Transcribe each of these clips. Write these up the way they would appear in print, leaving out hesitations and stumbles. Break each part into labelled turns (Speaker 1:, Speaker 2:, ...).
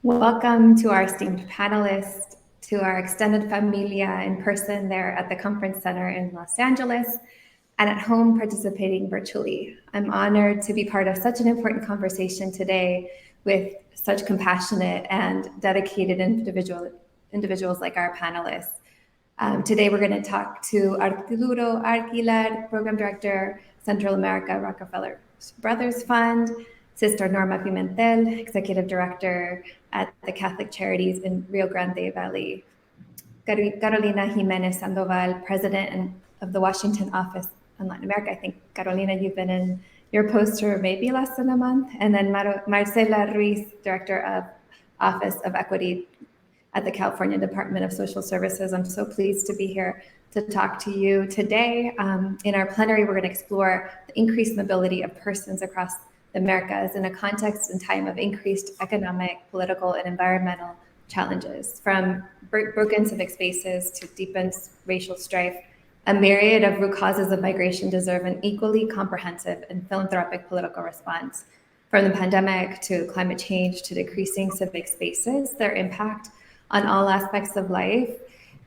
Speaker 1: Welcome to our esteemed panelists, to our extended familia in person there at the Conference Center in Los Angeles, and at home participating virtually. I'm honored to be part of such an important conversation today with such compassionate and dedicated individuals like our panelists. Today, we're going to talk to Arturo Aguilar, Program Director, Central America Rockefeller Brothers Fund, Sister Norma Pimentel, Executive Director at the Catholic Charities in Rio Grande Valley, Carolina Jimenez Sandoval, President of the Washington Office on Latin America. I think, Carolina, you've been in your post for maybe less than a month. And then Marcela Ruiz, Director of Office of Equity at the California Department of Social Services. I'm so pleased to be here to talk to you today. In our plenary, we're going to explore the increased mobility of persons across the Americas in a context and time of increased economic, political, and environmental challenges, from broken civic spaces to deepened racial strife. A myriad of root causes of migration deserve an equally comprehensive and philanthropic political response. From the pandemic to climate change to decreasing civic spaces, their impact on all aspects of life,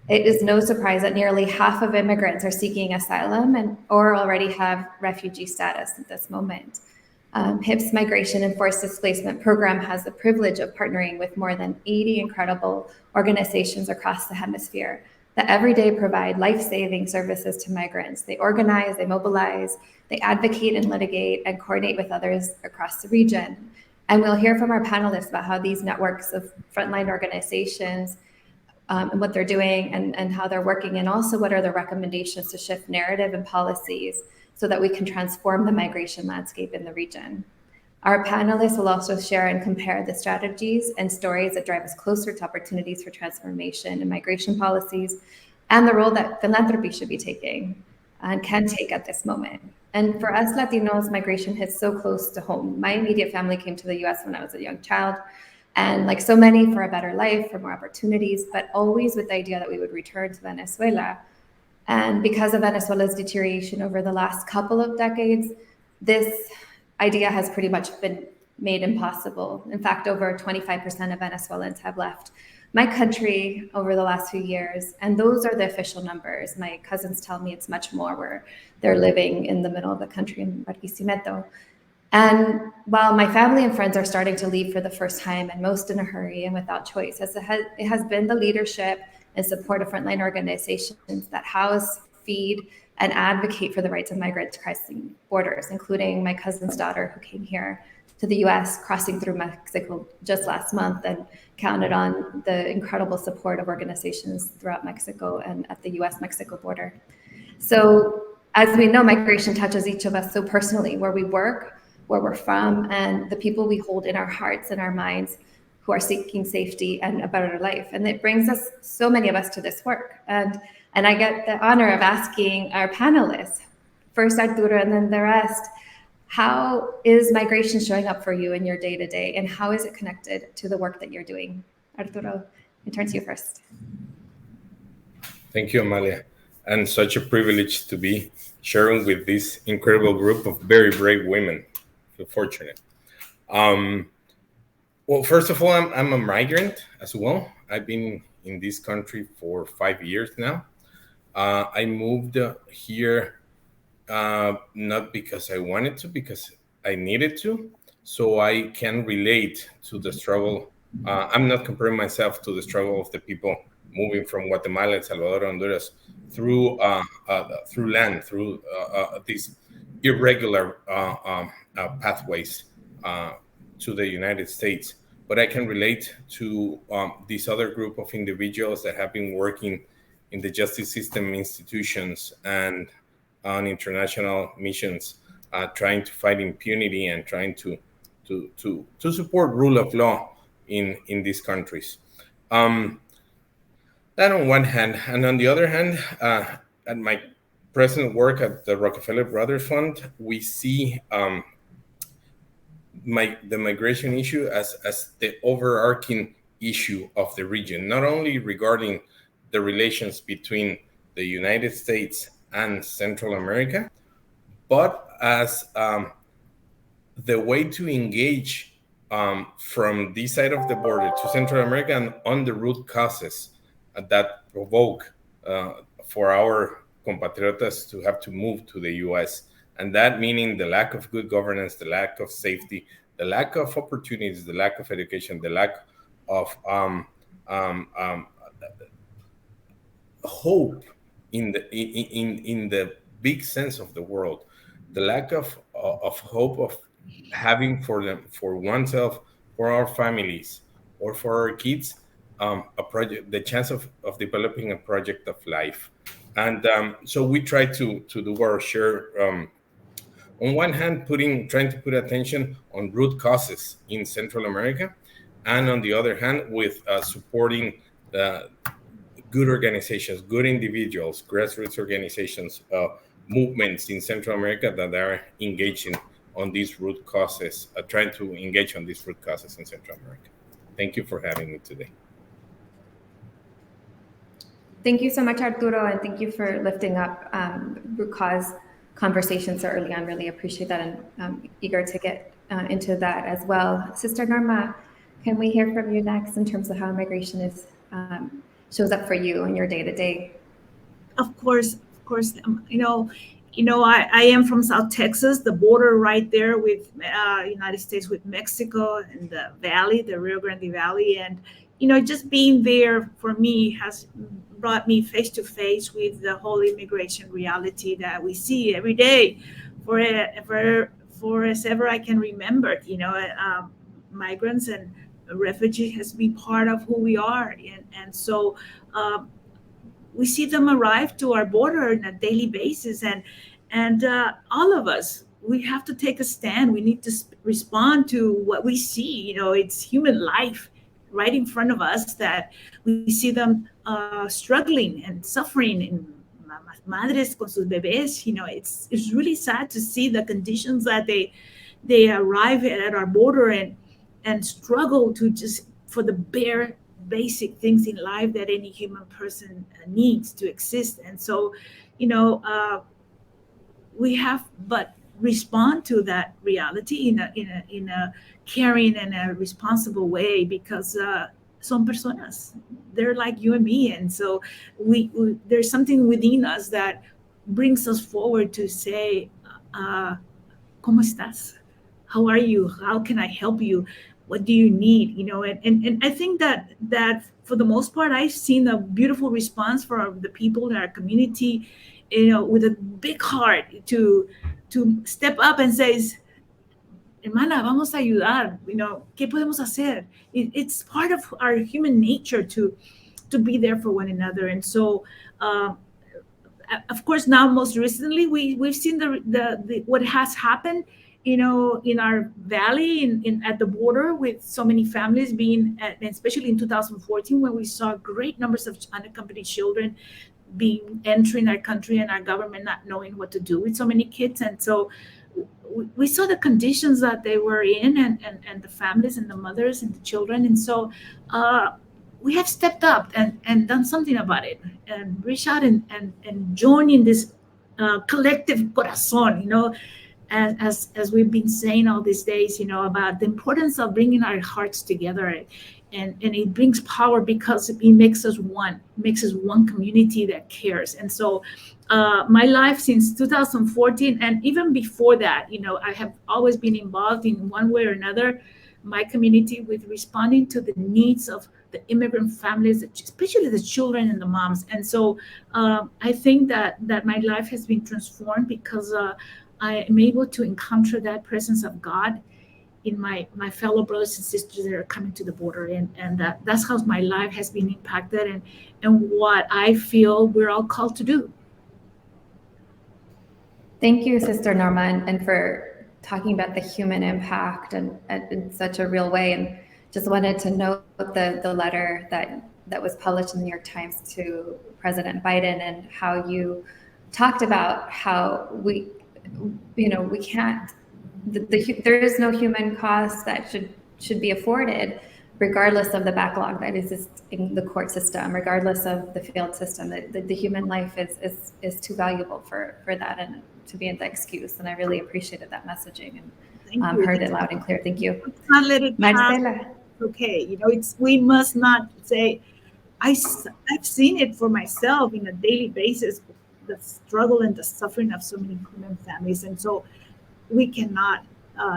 Speaker 1: it is no surprise that nearly half of immigrants are seeking asylum or already have refugee status at this moment. HIP's Migration and Forced Displacement Program has the privilege of partnering with more than 80 incredible organizations across the hemisphere that every day provide life-saving services to migrants. They organize, they mobilize, they advocate and litigate and coordinate with others across the region. And we'll hear from our panelists about how these networks of frontline organizations and what they're doing and how they're working, and also what are the recommendations to shift narrative and policies so that we can transform the migration landscape in the region. Our panelists will also share and compare the strategies and stories that drive us closer to opportunities for transformation in migration policies and the role that philanthropy should be taking and can take at this moment. And for us Latinos, migration hits so close to home. My immediate family came to the US when I was a young child, and like so many, for a better life, for more opportunities, but always with the idea that we would return to Venezuela. And because of Venezuela's deterioration over the last couple of decades, this idea has pretty much been made impossible. In fact, over 25% of Venezuelans have left my country over the last few years, and those are the official numbers. My cousins tell me it's much more, where they're living in the middle of the country in Barquisimeto. And while my family and friends are starting to leave for the first time, and most in a hurry and without choice, as it has been the leadership and support of frontline organizations that house, feed, and advocate for the rights of migrants crossing borders, including my cousin's daughter who came here to the US, crossing through Mexico just last month, and counted on the incredible support of organizations throughout Mexico and at the US-Mexico border. So as we know, migration touches each of us so personally, where we work, where we're from, and the people we hold in our hearts and our minds who are seeking safety and a better life. And it brings us, so many of us, to this work. And I get the honor of asking our panelists, first Arturo and then the rest, how is migration showing up for you in your day-to-day, and how is it connected to the work that you're doing? Arturo, I turn to you first.
Speaker 2: Thank you, Amalia. And such a privilege to be sharing with this incredible group of very brave women. I feel fortunate. Well, first of all, I'm a migrant as well. I've been in this country for 5 years now. I moved here not because I wanted to, because I needed to. So I can relate to the struggle. I'm not comparing myself to the struggle of the people moving from Guatemala, El Salvador, Honduras through land, through these irregular pathways to the United States. But I can relate to this other group of individuals that have been working in the justice system institutions and on international missions, trying to fight impunity and trying to support rule of law in these countries. That on one hand, and on the other hand, at my present work at the Rockefeller Brothers Fund, we see the migration issue as the overarching issue of the region, not only regarding the relations between the United States and Central America, but as the way to engage from this side of the border to Central America and on the root causes that provoke for our compatriotas to have to move to the US. And that meaning the lack of good governance, the lack of safety, the lack of opportunities, the lack of education, the lack of hope in the big sense of the world, the lack of hope of having for oneself, for our families, or for our kids, a project, the chance of developing a project of life. And so we try to do our share. On one hand, trying to put attention on root causes in Central America, and on the other hand, with supporting good organizations, good individuals, grassroots organizations, movements in Central America that are engaging on these root causes, trying to engage on these root causes in Central America. Thank you for having me today.
Speaker 1: Thank you so much, Arturo, and thank you for lifting up root cause conversations so early on. Really appreciate that, and eager to get into that as well. Sister Norma, can we hear from you next in terms of how immigration is shows up for you in your day-to-day?
Speaker 3: Of course. I am from South Texas, the border right there with United States with Mexico and the valley, the Rio Grande Valley. And, just being there for me has brought me face to face with the whole immigration reality that we see every day for as ever I can remember. Migrants and refugees has been part of who we are. And so we see them arrive to our border on a daily basis. And all of us, we have to take a stand. We need to respond to what we see. It's human life right in front of us that we see them struggling and suffering. And madres con sus bebés, it's really sad to see the conditions that they arrive at our border and struggle to just for the bare basic things in life that any human person needs to exist. And so, we have but respond to that reality in a caring and a responsible way, because son personas, they're like you and me. And so we there's something within us that brings us forward to say, ¿Cómo estás? How are you? How can I help you? What do you need? And I think that for the most part, I've seen a beautiful response from the people in our community, with a big heart to step up and say, hermana, vamos a ayudar. ¿Qué podemos hacer? It's part of our human nature to be there for one another. And so, of course, now most recently, we've seen the what has happened, in our valley, at the border, with so many families being, especially in 2014, when we saw great numbers of unaccompanied children entering our country, and our government not knowing what to do with so many kids. And so we saw the conditions that they were in, and the families and the mothers and the children. And so we have stepped up and done something about it, and reach out and join in this collective corazón, as we've been saying all these days, about the importance of bringing our hearts together. And it brings power because it makes us one, community that cares. And so my life since 2014, and even before that, I have always been involved in one way or another, my community, with responding to the needs of the immigrant families, especially the children and the moms. And so I think that my life has been transformed because I am able to encounter that presence of God in my fellow brothers and sisters that are coming to the border. And that's how my life has been impacted, and what I feel we're all called to do.
Speaker 1: Thank you, Sister Norma, and for talking about the human impact and in such a real way. And just wanted to note the letter that was published in the New York Times to President Biden, and how you talked about how we can't, there is no human cost that should be afforded, regardless of the backlog that exists in the court system, regardless of the field system. The human life is too valuable for that, and to be the excuse. And I really appreciated that messaging. And
Speaker 3: Thank you.
Speaker 1: heard it loud and clear. Thank you.
Speaker 3: Let's not let it pass.
Speaker 1: Marcela.
Speaker 3: Okay, we must not say, I've seen it for myself in a daily basis, the struggle and the suffering of so many Cuban families. And so we cannot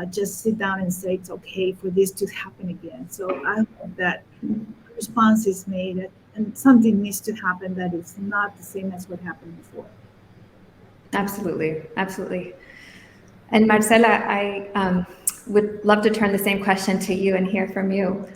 Speaker 3: just sit down and say it's okay for this to happen again. So I hope that response is made and something needs to happen that is not the same as what happened before.
Speaker 1: Absolutely, absolutely. And Marcela, I would love to turn the same question to you and hear from you.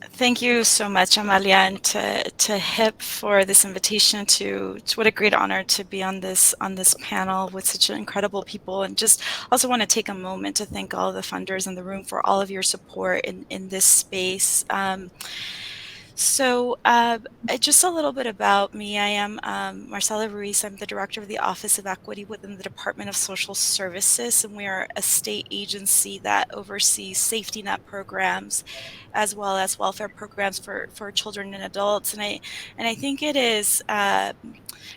Speaker 4: Thank you so much, Amalia, and to HIP for this invitation. To what a great honor to be on this panel with such incredible people, and just also want to take a moment to thank all of the funders in the room for all of your support in this space. So just a little bit about me. I am Marcela Ruiz. I'm the director of the Office of Equity within the Department of Social Services, and we are a state agency that oversees safety net programs as well as welfare programs for children and adults. And I think it is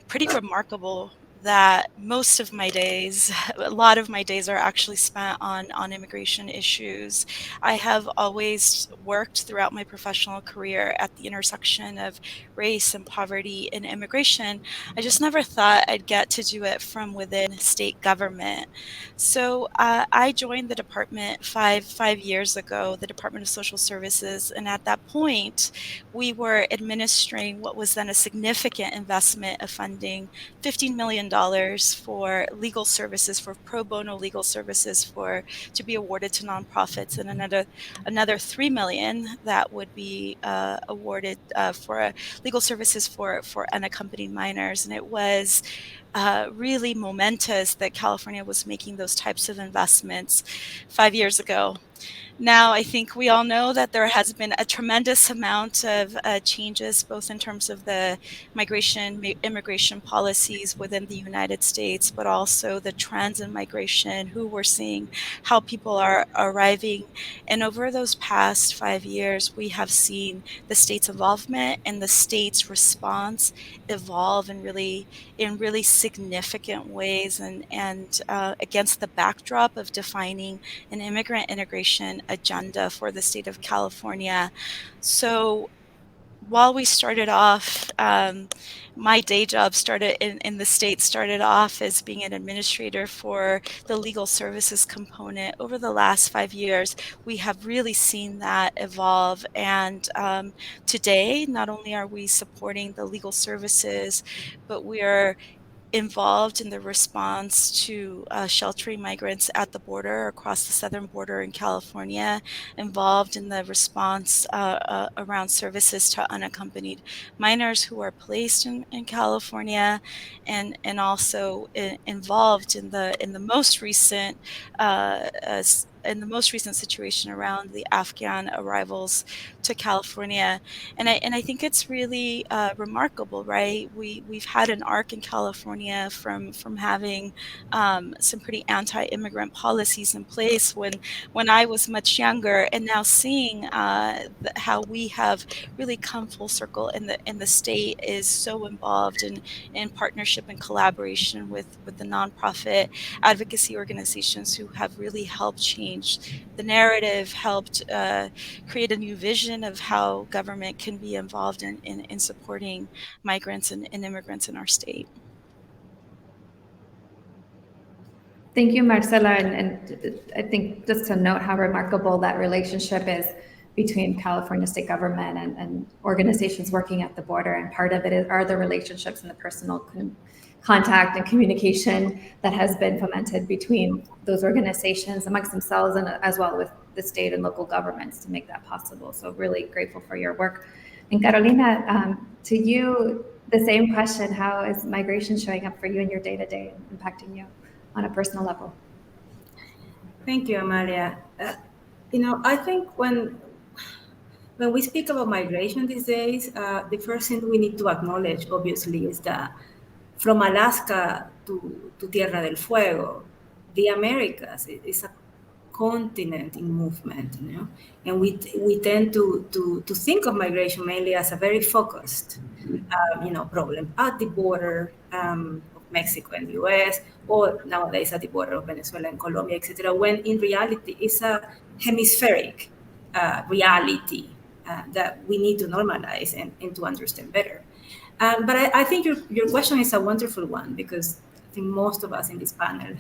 Speaker 4: pretty remarkable that most of my days, a lot of my days are actually spent on immigration issues. I have always worked throughout my professional career at the intersection of race and poverty and immigration. I just never thought I'd get to do it from within state government. So I joined the department five years ago, the Department of Social Services, and at that point, we were administering what was then a significant investment of funding, $15 million for legal services, for pro bono legal services to be awarded to nonprofits, and another $3 million that would be awarded for legal services for unaccompanied minors. And it was really momentous that California was making those types of investments 5 years ago. Now, I think we all know that there has been a tremendous amount of changes, both in terms of the immigration policies within the United States, but also the trends in migration, who we're seeing, how people are arriving. And over those past 5 years, we have seen the state's involvement and the state's response evolve in really significant ways, and against the backdrop of defining an immigrant integration agenda for the state of California. So while we started off, my day job started in the state started off as being an administrator for the legal services component. Over the last 5 years, we have really seen that evolve. And today, not only are we supporting the legal services, but we are involved in the response to sheltering migrants at the border, across the southern border in California, involved in the response around services to unaccompanied minors who are placed in California, and also involved in the most recent situation around the Afghan arrivals to California. And I think it's really remarkable, right? We've had an arc in California from having some pretty anti-immigrant policies in place when I was much younger, and now seeing how we have really come full circle, and the state is so involved in partnership and collaboration with the nonprofit advocacy organizations who have really helped change the narrative, helped create a new vision of how government can be involved in supporting migrants and immigrants in our state.
Speaker 1: Thank you, Marcela. And I think just to note how remarkable that relationship is between California state government and organizations working at the border. And part of it are the relationships and the personal contact and communication that has been fomented between those organizations amongst themselves, and as well with the state and local governments to make that possible. So really grateful for your work. And Carolina, to you, the same question: how is migration showing up for you in your day-to-day and impacting you on a personal level?
Speaker 5: Thank you, Amalia. I think when we speak about migration these days, the first thing we need to acknowledge, obviously, is that from Alaska to Tierra del Fuego, the Americas is a continent in movement, and we tend to think of migration mainly as a very focused, problem at the border, of Mexico and the US, or nowadays at the border of Venezuela and Colombia, etc., when in reality it's a hemispheric reality that we need to normalize and to understand better. But I think your question is a wonderful one, because I think most of us in this panel,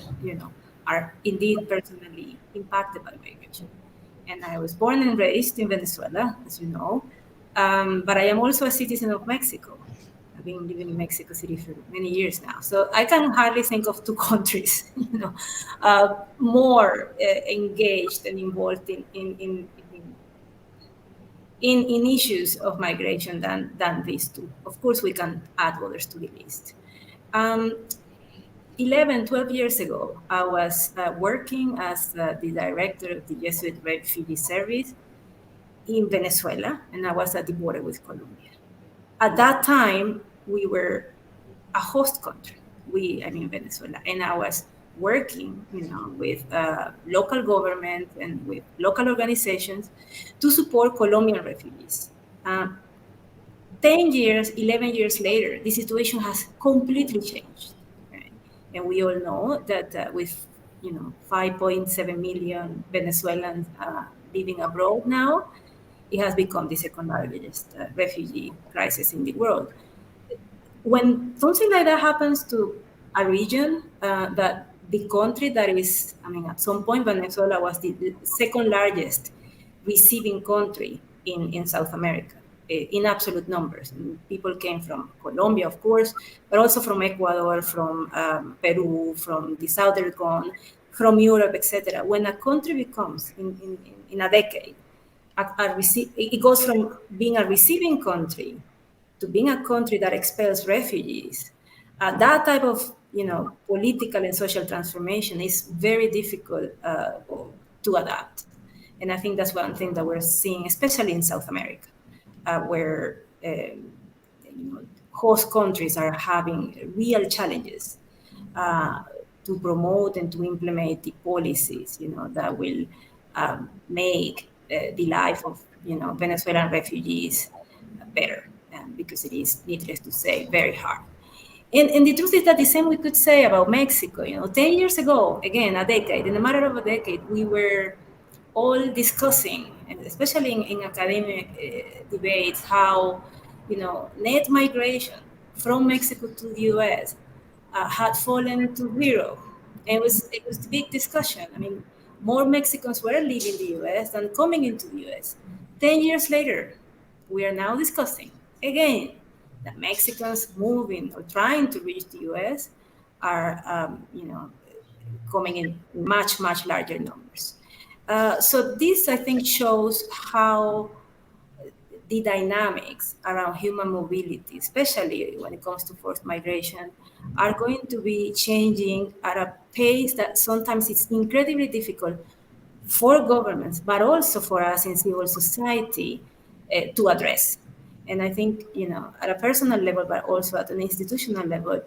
Speaker 5: are indeed personally impacted by migration. And I was born and raised in Venezuela, as you know, but I am also a citizen of Mexico. I've been living in Mexico City for many years now, so I can hardly think of two countries, more engaged and involved in issues of migration than these two. Of course, we can add others to the list. 11, 12 years ago, I was working as the director of the Jesuit Refugee Service in Venezuela, and I was at the border with Colombia. At that time, we were a host country, Venezuela, and I was working, with local government and with local organizations to support Colombian refugees. 10 years, 11 years later, the situation has completely changed. Right? And we all know that with 5.7 million Venezuelans living abroad now, it has become the second largest refugee crisis in the world. When something like that happens to a region, that the country that is, at some point Venezuela was the second largest receiving country in South America, in absolute numbers. And people came from Colombia, of course, but also from Ecuador, from Peru, from the Southern Cone, from Europe, etc. When a country becomes, in a decade, it goes from being a receiving country to being a country that expels refugees. That type of political and social transformation is very difficult to adapt. And I think that's one thing that we're seeing, especially in South America, where host countries are having real challenges to promote and to implement the policies that will make the life of Venezuelan refugees better, because it is, needless to say, very hard. And the truth is that the same we could say about Mexico. 10 years ago, again, a decade, in a matter of a decade, we were all discussing, and especially in academic debates, how net migration from Mexico to the US had fallen to zero. And it was a big discussion. More Mexicans were leaving the US than coming into the US. 10 years later, we are now discussing again that Mexicans moving or trying to reach the US are, coming in much, much larger numbers. So this, I think, shows how the dynamics around human mobility, especially when it comes to forced migration, are going to be changing at a pace that sometimes it's incredibly difficult for governments, but also for us in civil society to address. And I think, at a personal level, but also at an institutional level,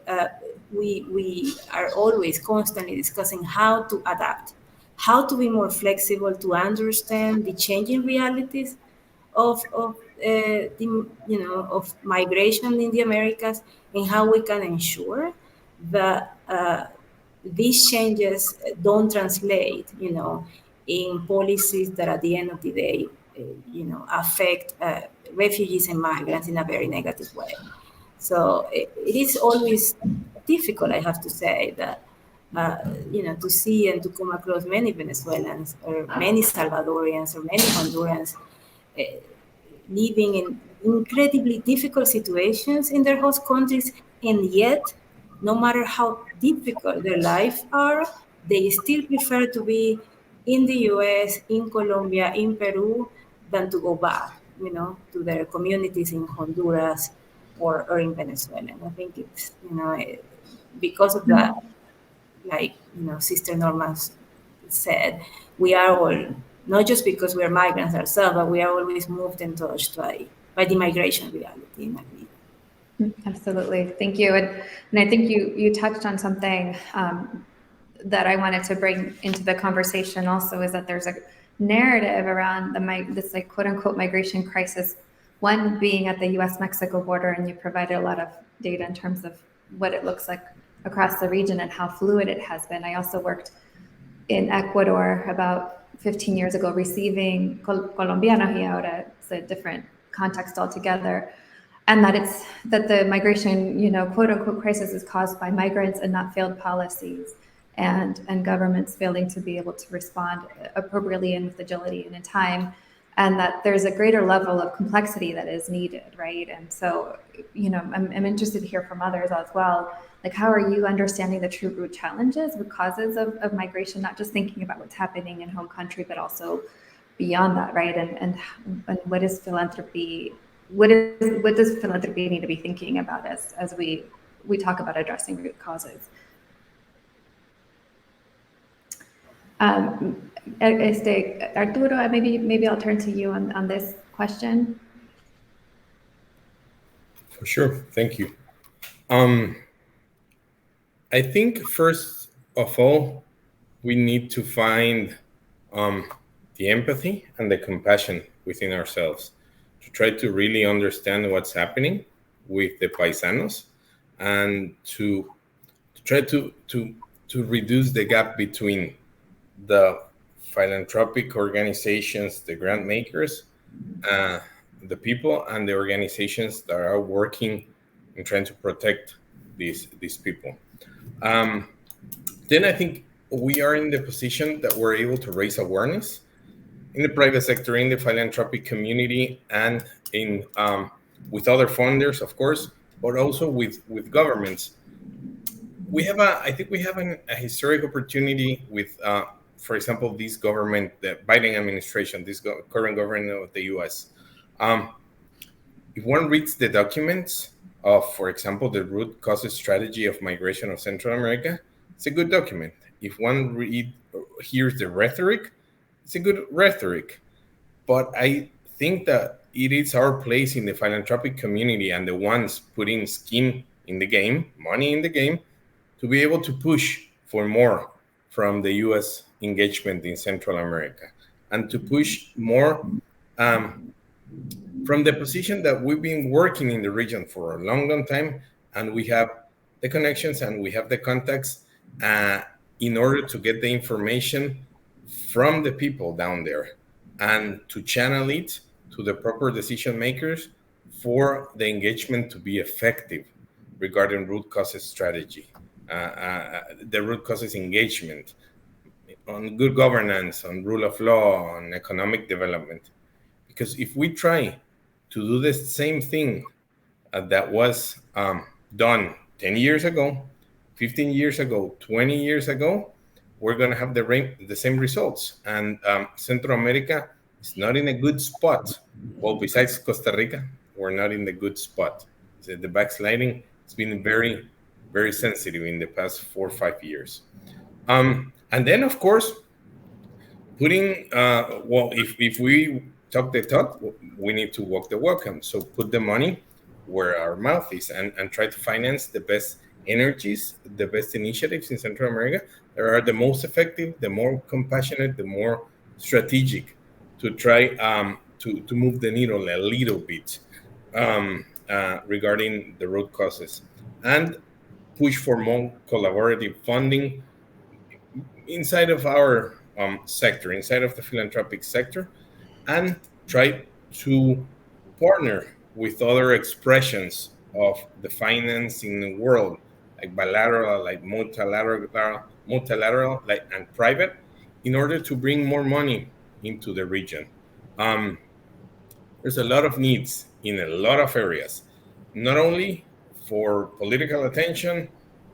Speaker 5: we are always constantly discussing how to adapt, how to be more flexible, to understand the changing realities of migration in the Americas, and how we can ensure that these changes don't translate, in policies that at the end of the day, affect refugees and migrants in a very negative way. So it is always difficult, I have to say, that to see and to come across many Venezuelans or many Salvadorians or many Hondurans living in incredibly difficult situations in their host countries, and yet, no matter how difficult their lives are, they still prefer to be in the US, in Colombia, in Peru, than to go back, to their communities in Honduras or in Venezuela. And I think it's, because of that, like, Sister Norma said, we are all, not just because we're migrants ourselves, but we are always moved and touched by the migration reality in Madrid.
Speaker 1: Absolutely. Thank you. And I think you touched on something that I wanted to bring into the conversation also, is that there's a narrative around this like quote unquote migration crisis, one being at the US-Mexico border, and you provided a lot of data in terms of what it looks like across the region and how fluid it has been. I also worked in Ecuador about 15 years ago, receiving colombianos, y ahora it's a different context altogether. And that the migration, quote unquote, crisis is caused by migrants and not failed policies and governments failing to be able to respond appropriately and with agility and in time. And that there's a greater level of complexity that is needed, right? And so, I'm interested to hear from others as well. Like, how are you understanding the true root challenges, root causes of migration, not just thinking about what's happening in home country, but also beyond that, right? And what is philanthropy? What does philanthropy need to be thinking about as we talk about addressing root causes? Arturo, maybe I'll turn to you on this question.
Speaker 2: For sure, thank you. I think first of all, we need to find the empathy and the compassion within ourselves to try to really understand what's happening with the paisanos and to try to reduce the gap between the philanthropic organizations, the grant makers, the people, and the organizations that are working and trying to protect these people. Then I think we are in the position that we're able to raise awareness in the private sector, in the philanthropic community, and in with other funders, of course, but also with governments. I think we have a historic opportunity with, for example, this government, the Biden administration, this current government of the U.S. If one reads the documents of, for example, the root causes strategy of migration of Central America, it's a good document. If one hears the rhetoric, it's a good rhetoric. But I think that it is our place in the philanthropic community and the ones putting skin in the game, money in the game, to be able to push for more from the U.S. engagement in Central America and to push more from the position that we've been working in the region for a long time, and we have the connections and we have the contacts in order to get the information from the people down there and to channel it to the proper decision makers for the engagement to be effective regarding root causes strategy, the root causes engagement on good governance, on rule of law, on economic development. Because if we try to do the same thing that was done 10 years ago, 15 years ago, 20 years ago, we're going to have the same results. And Central America is not in a good spot. Well, besides Costa Rica, we're not in the good spot. So the backsliding has been very, very sensitive in the past 4 or 5 years. And then, of course, putting, if we talk the talk, we need to walk the walk. And so put the money where our mouth is and try to finance the best energies, the best initiatives in Central America that are the most effective, the more compassionate, the more strategic to try to move the needle a little bit regarding the root causes and push for more collaborative funding inside of our sector, inside of the philanthropic sector, and try to partner with other expressions of the finance in the world, like bilateral, like multilateral, like and private, in order to bring more money into the region. There's a lot of needs in a lot of areas, not only for political attention,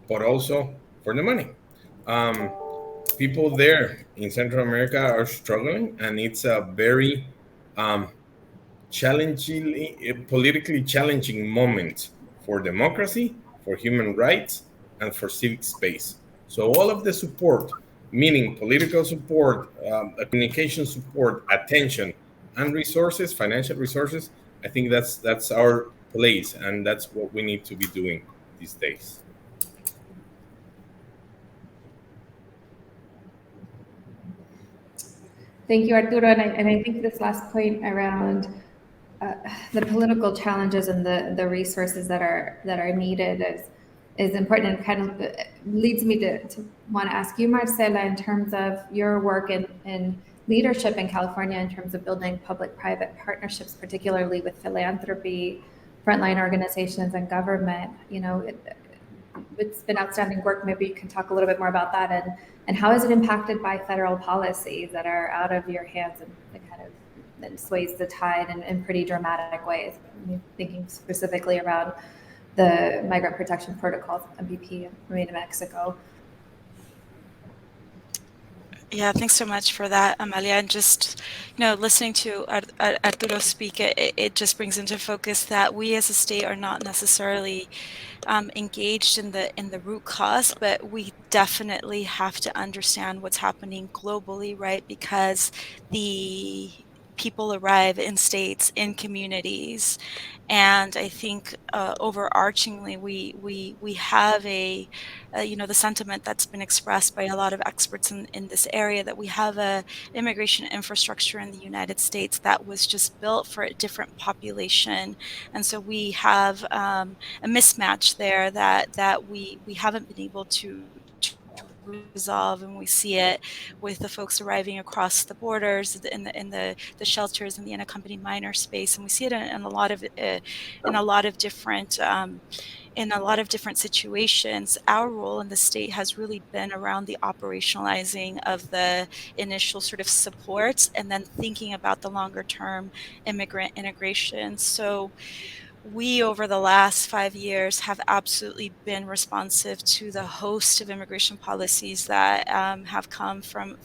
Speaker 2: but also for the money. People there in Central America are struggling, and it's a very politically challenging moment for democracy, for human rights, and for civic space. So all of the support, meaning political support, communication support, attention, and resources, financial resources, I think that's our place, and that's what we need to be doing these days.
Speaker 1: Thank you, Arturo. And I think this last point around the political challenges and the resources that are needed is important, and kind of leads me to want to ask you, Marcela, in terms of your work in leadership in California, in terms of building public-private partnerships, particularly with philanthropy, frontline organizations, and government. It's been outstanding work. Maybe you can talk a little bit more about that, and how is it impacted by federal policies that are out of your hands and kind of that sways the tide in pretty dramatic ways. I'm thinking specifically around the Migrant Protection Protocol, MVP, in Mexico.
Speaker 4: Yeah, thanks so much for that, Amalia. And just, listening to Arturo speak, it just brings into focus that we as a state are not necessarily engaged in the root cause, but we definitely have to understand what's happening globally, right? Because the people arrive in states, in communities, and I think overarchingly we have the sentiment that's been expressed by a lot of experts in this area, that we have a immigration infrastructure in the United States that was just built for a different population, and so we have a mismatch there that we haven't been able to resolve, and we see it with the folks arriving across the borders in the shelters in the unaccompanied minor space, and we see it in a lot of different situations. Our role in the state has really been around the operationalizing of the initial sort of supports, and then thinking about the longer term immigrant integration. So we, over the last 5 years, have absolutely been responsive to the host of immigration policies that have come from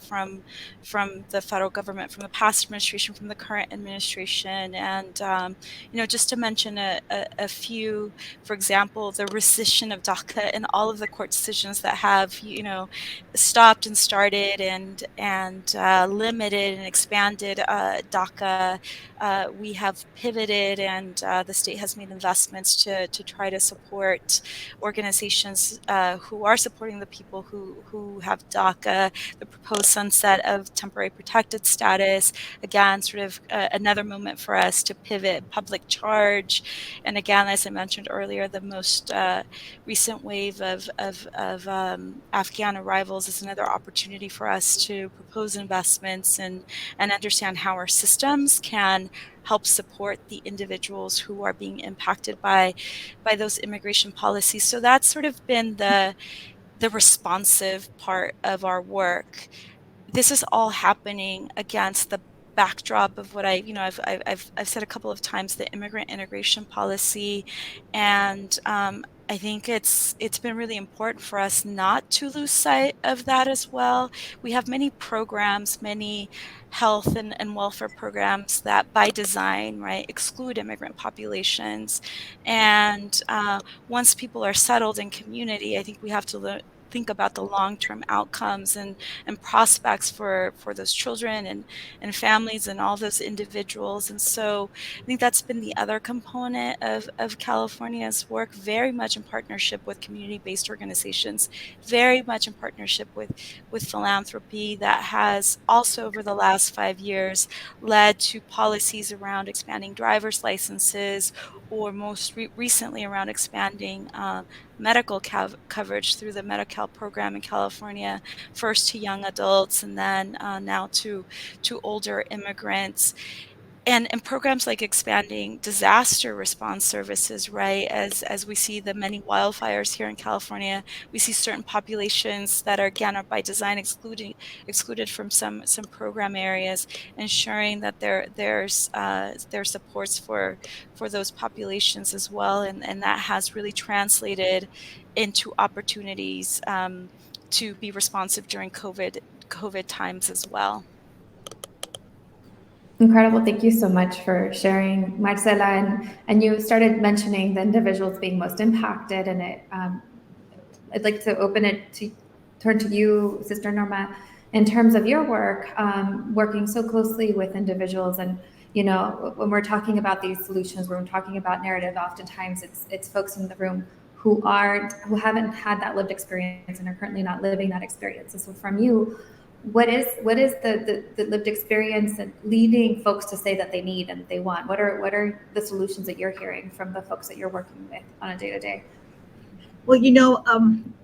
Speaker 4: the federal government, from the past administration, from the current administration. And, just to mention a few, for example, the rescission of DACA and all of the court decisions that have, stopped and started and limited and expanded DACA. We have pivoted, and the state has made investments to try to support organizations who are supporting the people who have DACA. The proposed sunset of temporary protected status, again, sort of another moment for us to pivot public charge. And again, as I mentioned earlier, the most recent wave of Afghan arrivals is another opportunity for us to propose investments and understand how our systems can help support the individuals who are being impacted by those immigration policies. So that's sort of been the responsive part of our work. This is all happening against the backdrop of what I've said a couple of times, the immigrant integration policy, and I think it's been really important for us not to lose sight of that as well. We have many programs, many health and welfare programs that by design, right, exclude immigrant populations. And once people are settled in community, I think we have to think about the long-term outcomes and prospects for those children and families and all those individuals. And so I think that's been the other component of California's work, very much in partnership with community-based organizations, very much in partnership with philanthropy, that has also over the last 5 years led to policies around expanding driver's licenses, or most recently around expanding medical coverage through the Medi-Cal program in California, first to young adults and then now to older immigrants. And programs like expanding disaster response services, right? As we see the many wildfires here in California, we see certain populations that are by design excluded from some program areas, ensuring that there's supports for those populations as well, and that has really translated into opportunities to be responsive during COVID times as well.
Speaker 1: Incredible. Thank you so much for sharing, Marcela. And you started mentioning the individuals being most impacted, and I'd like to turn to you, Sister Norma, in terms of your work, working so closely with individuals. And when we're talking about these solutions, when we're talking about narrative, oftentimes it's folks in the room who haven't had that lived experience and are currently not living that experience. And so from you, what is the lived experience and leading folks to say that they need and they want? What are the solutions that you're hearing from the folks that you're working with on a day-to-day?
Speaker 3: Well,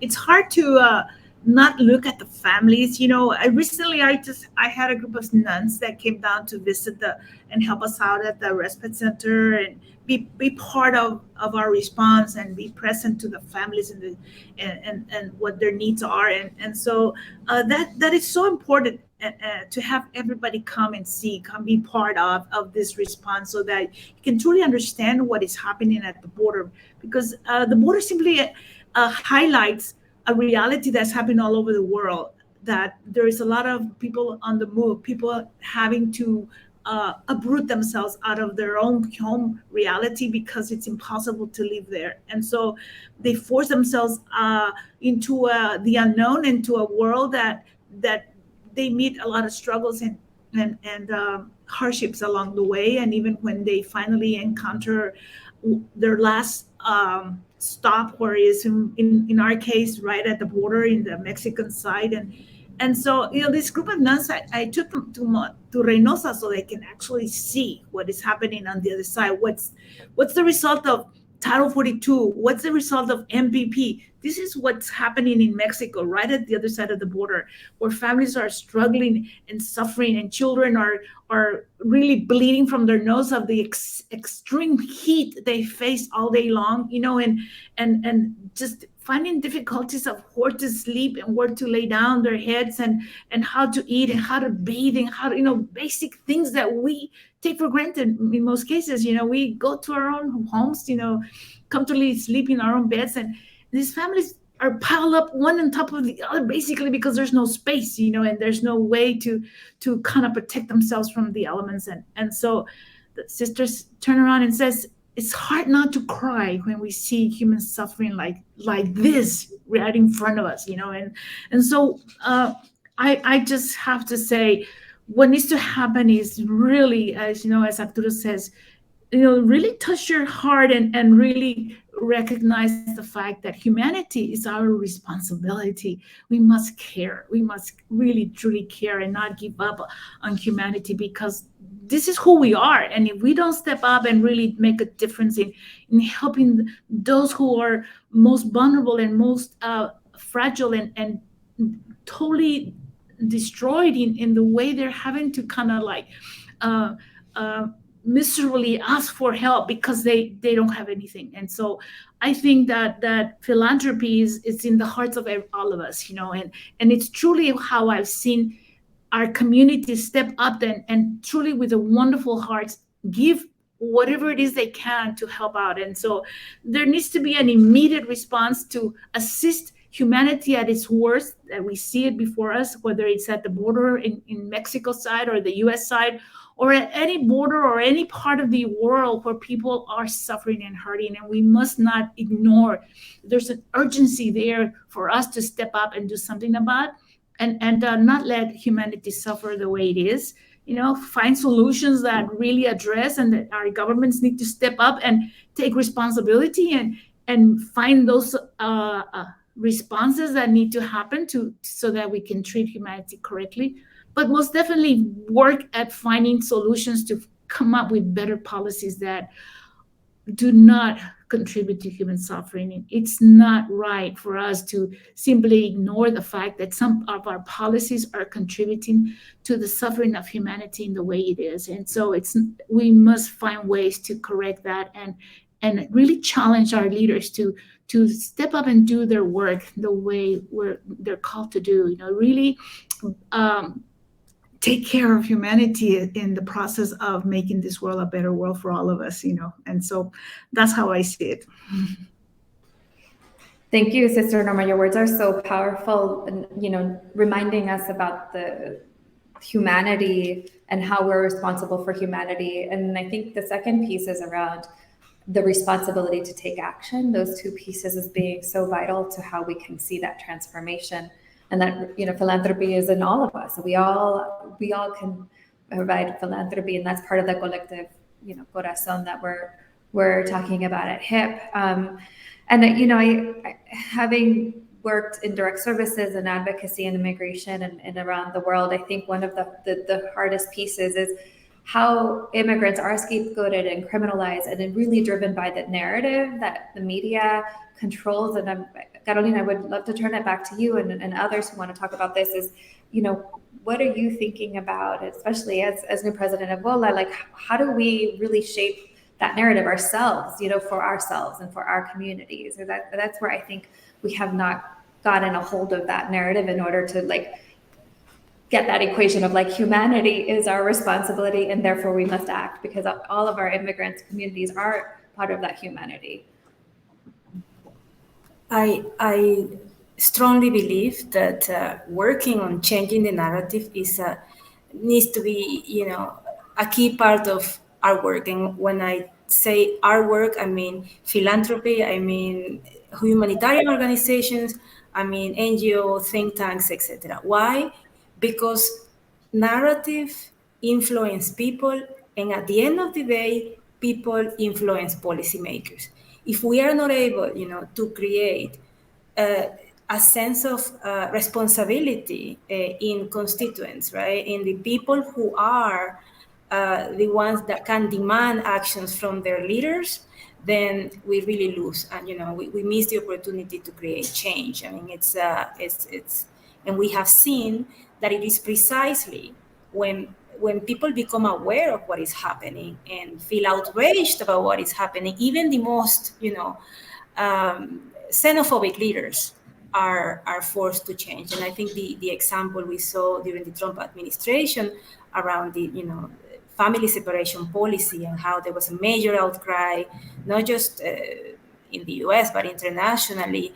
Speaker 3: it's hard to not look at the families. I had a group of nuns that came down to visit and help us out at the respite center and be part of our response and be present to the families and what their needs are. And so that is so important to have everybody come be part of this response so that you can truly understand what is happening at the border, because the border simply highlights a reality that's happening all over the world, that there is a lot of people on the move, people having to uproot themselves out of their own home reality because it's impossible to live there. And so they force themselves into the unknown, into a world that they meet a lot of struggles and hardships along the way. And even when they finally encounter their last stop, where is in our case right at the border in the Mexican side, and so this group of nuns, I took them to Reynosa so they can actually see what is happening on the other side. What's the result of Title 42? What's the result of MPP? This is what's happening in Mexico, right at the other side of the border, where families are struggling and suffering, and children are really bleeding from their nose of the extreme heat they face all day long, and just finding difficulties of where to sleep and where to lay down their heads and how to eat and how to bathe and how to, basic things that we take for granted in most cases. We go to our own homes, comfortably sleep in our own beds, and these families are piled up one on top of the other, basically because there's no space, and there's no way to kind of protect themselves from the elements. And so the sisters turn around and says, it's hard not to cry when we see human suffering like this right in front of us, and so I just have to say, what needs to happen is really, as Arturo says, really touch your heart and really recognize the fact that humanity is our responsibility. We must care. We must really truly care and not give up on humanity, because this is who we are. And if we don't step up and really make a difference in helping those who are most vulnerable and most fragile and totally destroyed in the way they're having to kind of miserably ask for help because they don't have anything. And so I think that philanthropy is in the hearts of all of us, and it's truly how I've seen our community step up and truly with a wonderful hearts give whatever it is they can to help out. And so there needs to be an immediate response to assist humanity at its worst, that we see it before us, whether it's at the border in Mexico side or the US side, or at any border or any part of the world where people are suffering and hurting. And we must not ignore. There's an urgency there for us to step up and do something about, and not let humanity suffer the way it is. Find solutions that really address, and that our governments need to step up and take responsibility and find those responses that need to happen so that we can treat humanity correctly. But most definitely work at finding solutions to come up with better policies that do not contribute to human suffering. It's not right for us to simply ignore the fact that some of our policies are contributing to the suffering of humanity in the way it is. And so we must find ways to correct that and really challenge our leaders to step up and do their work the way they're called to do. Really take care of humanity in the process of making this world a better world for all of us. And so that's how I see it.
Speaker 1: Thank you, Sister Norma. Your words are so powerful, and reminding us about the humanity and how we're responsible for humanity. And I think the second piece is around the responsibility to take action. Those two pieces as being so vital to how we can see that transformation, and that philanthropy is in all of us. We all can provide philanthropy, and that's part of the collective corazón that we're talking about at HIP. And I having worked in direct services and advocacy and immigration and around the world, I think one of the hardest pieces is how immigrants are scapegoated and criminalized and then really driven by the narrative that the media controls. And Carolina, I would love to turn it back to you and others who want to talk about this is, what are you thinking about, especially as new president of WOLA, like how do we really shape that narrative ourselves, for ourselves and for our communities? Or that's where I think we have not gotten a hold of that narrative in order to get that equation of humanity is our responsibility and therefore we must act, because all of our immigrants communities are part of that humanity.
Speaker 5: I strongly believe that working on changing the narrative needs to be, a key part of our work. And when I say our work, I mean philanthropy, I mean humanitarian organizations, I mean NGO, think tanks, etc. Why? Because narrative influence people, and at the end of the day, people influence policymakers. If we are not able, to create a sense of responsibility in constituents, right, in the people who are the ones that can demand actions from their leaders, then we really lose, and we miss the opportunity to create change. I mean, it's and we have seen that it is precisely when people become aware of what is happening and feel outraged about what is happening, even the most, xenophobic leaders are forced to change. And I think the example we saw during the Trump administration around the, family separation policy and how there was a major outcry, not just in the US, but internationally,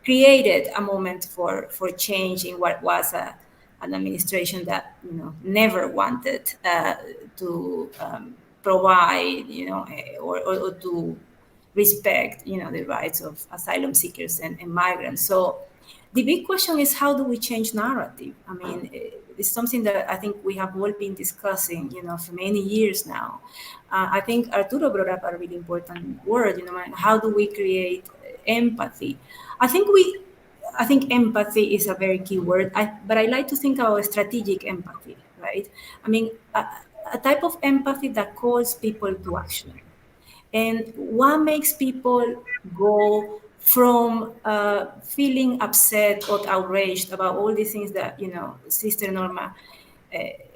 Speaker 5: created a moment for change in what was an administration that never wanted to provide or to respect the rights of asylum seekers and migrants. So the big question is, how do we change narrative? I mean, it's something that I think we have all been discussing for many years now. I think Arturo brought up a really important word, how do we create empathy? I think empathy is a very key word, but I like to think about strategic empathy, right? I mean, a type of empathy that calls people to action. And what makes people go from feeling upset or outraged about all these things that, Sister Norma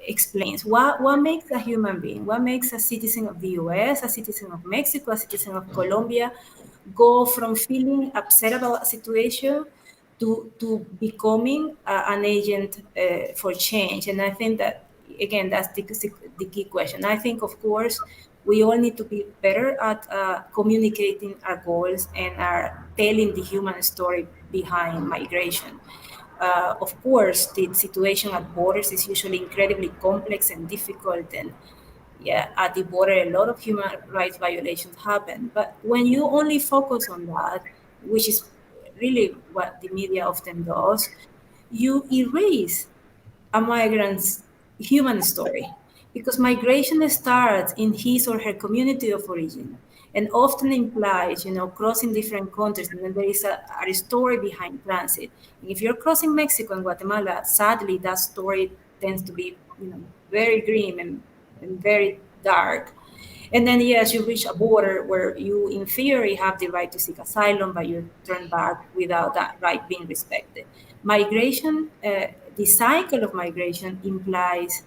Speaker 5: explains? What makes a human being, what makes a citizen of the US, a citizen of Mexico, a citizen of Colombia go from feeling upset about a situation to becoming an agent for change? And I think that, again, that's the key question. I think, of course, we all need to be better at communicating our goals and are telling the human story behind migration. Of course, the situation at borders is usually incredibly complex and difficult, and at the border, a lot of human rights violations happen. But when you only focus on that, which is really what the media often does, you erase a migrant's human story, because migration starts in his or her community of origin and often implies, crossing different countries, and then there is a story behind transit. And if you're crossing Mexico and Guatemala, sadly, that story tends to be, very grim and very dark. And then, yes, you reach a border where you, in theory, have the right to seek asylum, but you're turned back without that right being respected. Migration, the cycle of migration implies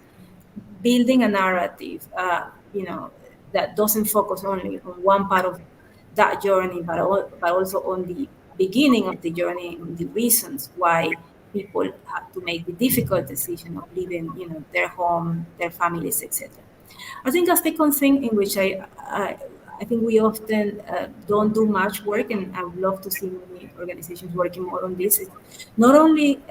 Speaker 5: building a narrative, that doesn't focus only on one part of that journey, but also on the beginning of the journey, and the reasons why people have to make the difficult decision of leaving, their home, their families, etc. I think a second thing in which I think we often don't do much work, and I would love to see many organizations working more on this, is not only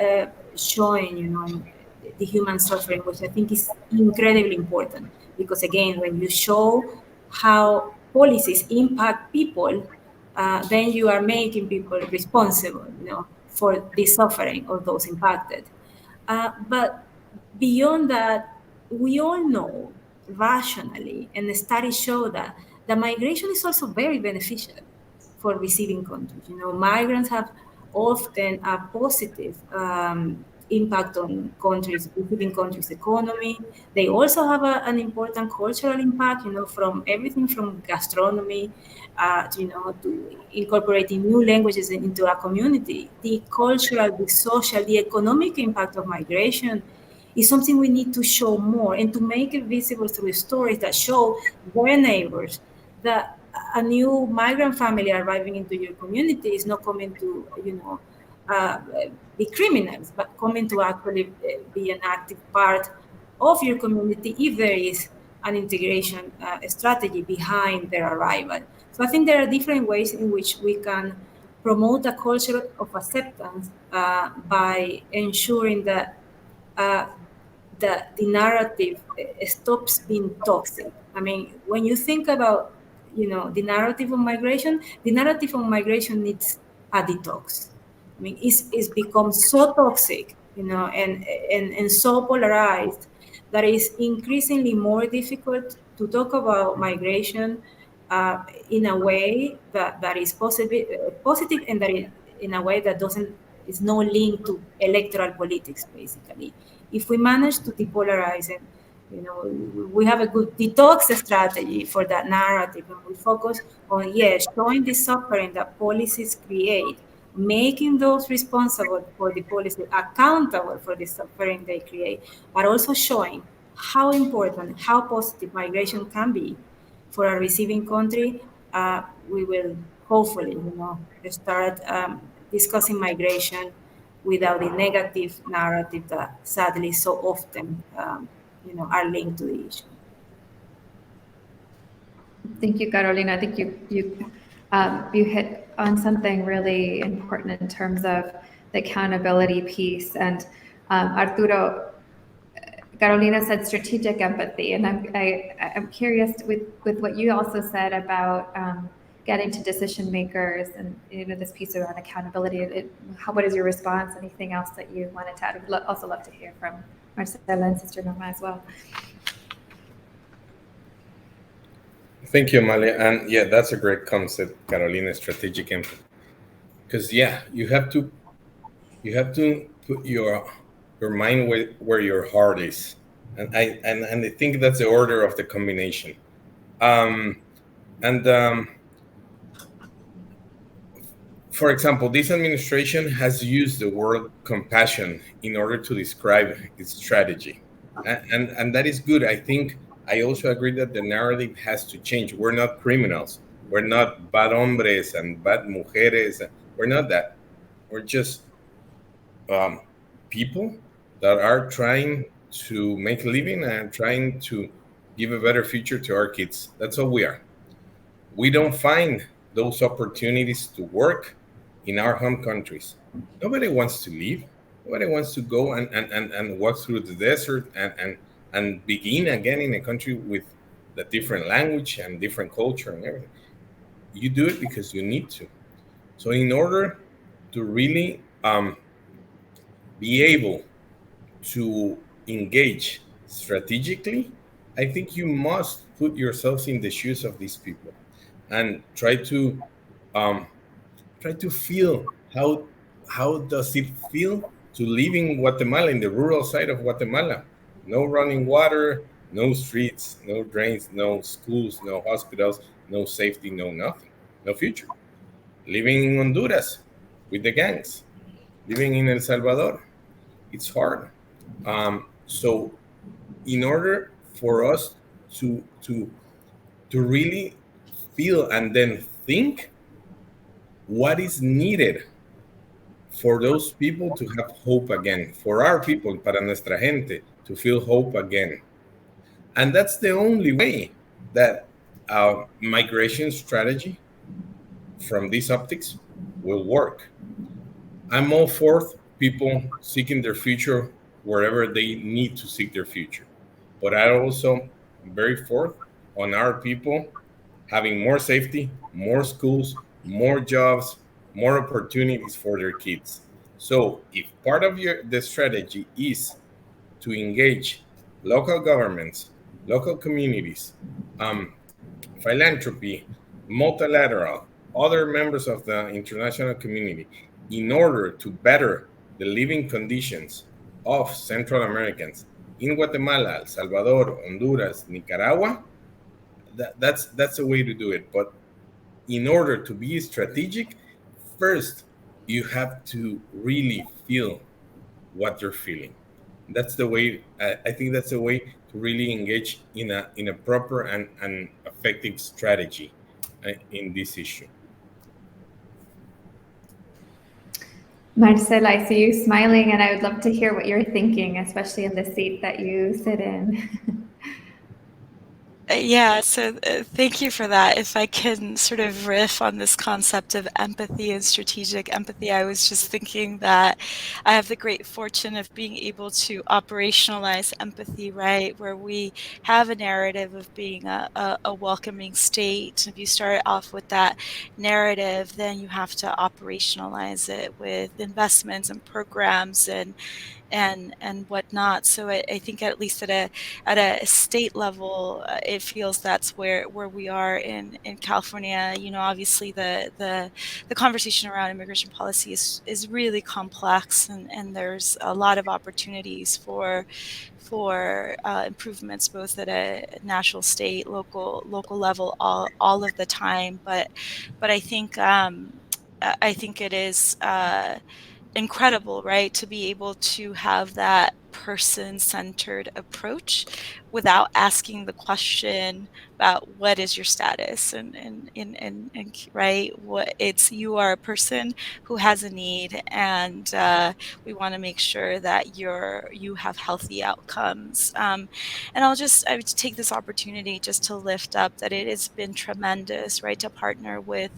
Speaker 5: showing, the human suffering, which I think is incredibly important, because again, when you show how policies impact people, then you are making people responsible, for the suffering of those impacted. But beyond that, we all know rationally, and the studies show that the migration is also very beneficial for receiving countries. Migrants have often a positive impact on receiving countries' economy. They also have an important cultural impact, from everything from gastronomy, to incorporating new languages into a community. The cultural, the social, the economic impact of migration is something we need to show more and to make it visible through stories that show their neighbors that a new migrant family arriving into your community is not coming to, be criminals, but coming to actually be an active part of your community if there is an integration strategy behind their arrival. So I think there are different ways in which we can promote a culture of acceptance by ensuring that the narrative stops being toxic. I mean, when you think about, the narrative of migration needs a detox. I mean, it's become so toxic, and so polarized that it's increasingly more difficult to talk about migration in a way that is positive, and that in a way that doesn't is no link to electoral politics, basically. If we manage to depolarize it, we have a good detox strategy for that narrative, and we focus on, showing the suffering that policies create, making those responsible for the policy accountable for the suffering they create, but also showing how important, how positive migration can be for a receiving country. We will hopefully, start discussing migration without the negative narrative that sadly so often, are linked to the issue.
Speaker 1: Thank you, Carolina. I think you hit on something really important in terms of the accountability piece. And Arturo, Carolina said strategic empathy, and I'm curious with what you also said about getting to decision makers, and this piece around accountability. What is your response? Anything else that you wanted to add? I'd also love to hear from Marcela and Sister Norma as well.
Speaker 2: Thank you, Amalia. And yeah, that's a great concept, Carolina, strategic empathy. Because you have to put your mind where your heart is, and I think that's the order of the combination. For example, this administration has used the word compassion in order to describe its strategy, and that is good. I think I also agree that the narrative has to change. We're not criminals. We're not bad hombres and bad mujeres. We're not that. We're just people that are trying to make a living and trying to give a better future to our kids. That's all we are. We don't find those opportunities to work in our home countries. Nobody wants to leave. Nobody wants to go and walk through the desert and begin again in a country with a different language and different culture and everything. You do it because you need to. So in order to really be able to engage strategically, I think you must put yourselves in the shoes of these people and try to feel how does it feel to live in Guatemala, in the rural side of Guatemala. No running water, no streets, no drains, no schools, no hospitals, no safety, no nothing, no future. Living in Honduras with the gangs, living in El Salvador, it's hard. So in order for us to really feel and then think what is needed for those people to have hope again, for our people, para nuestra gente, to feel hope again. And that's the only way that our migration strategy from these optics will work. I'm all for people seeking their future wherever they need to seek their future. But I also very for on our people having more safety, more schools, more jobs, more opportunities for their kids. So if part of the strategy is to engage local governments, local communities, philanthropy, multilateral, other members of the international community, in order to better the living conditions of Central Americans in Guatemala, El Salvador, Honduras, Nicaragua, that's a way to do it. But in order to be strategic, first you have to really feel what you're feeling. That's the way. I think that's the way to really engage in a proper and effective strategy in this issue.
Speaker 1: Marcela, I see you smiling, and I would love to hear what you're thinking, especially in the seat that you sit in.
Speaker 4: Yeah, so thank you for that. If I can sort of riff on this concept of empathy and strategic empathy, I was just thinking that I have the great fortune of being able to operationalize empathy, right? Where we have a narrative of being a welcoming state. If you start off with that narrative, then you have to operationalize it with investments and programs and whatnot. So I think at least at a state level, it feels that's where we are in California. You know, obviously the conversation around immigration policy is really complex, and there's a lot of opportunities for improvements both at a national, state, local level all of the time. But I think it is incredible, right, to be able to have that person-centered approach without asking the question about what is your status and right, what it's, you are a person who has a need, and we want to make sure that you have healthy outcomes. And I would take this opportunity just to lift up that it has been tremendous, right, to partner with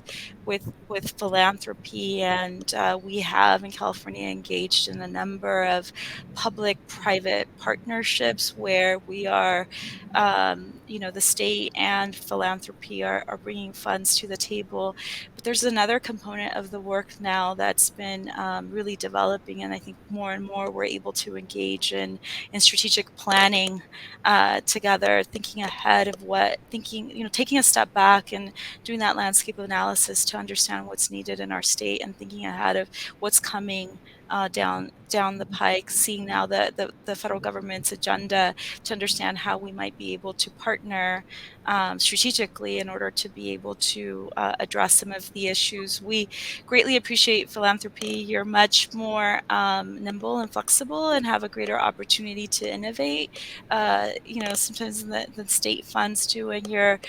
Speaker 4: philanthropy, and we have in California engaged in a number of public-private partnerships where we are, the state and philanthropy are bringing funds to the table. But there's another component of the work now that's been really developing, and I think more and more we're able to engage in strategic planning together, thinking ahead of taking a step back and doing that landscape analysis to understand what's needed in our state and thinking ahead of what's coming down the pike, seeing now the federal government's agenda to understand how we might be able to partner strategically in order to be able to address some of the issues. We greatly appreciate philanthropy. You're much more nimble and flexible and have a greater opportunity to innovate, sometimes than state funds do, and you're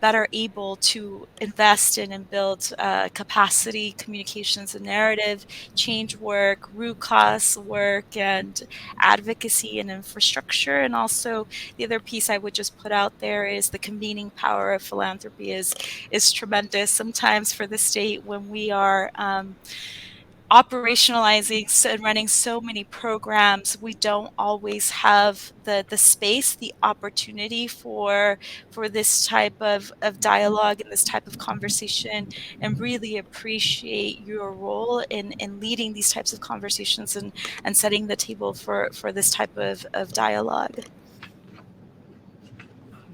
Speaker 4: better able to invest in and build capacity, communications and narrative, change work, root cause work, and advocacy and infrastructure. And also the other piece I would just put out there is the convening power of philanthropy is tremendous. Sometimes for the state, when we are operationalizing and running so many programs, we don't always have the space, the opportunity for this type of dialogue and this type of conversation, and really appreciate your role in leading these types of conversations and setting the table for this type of dialogue.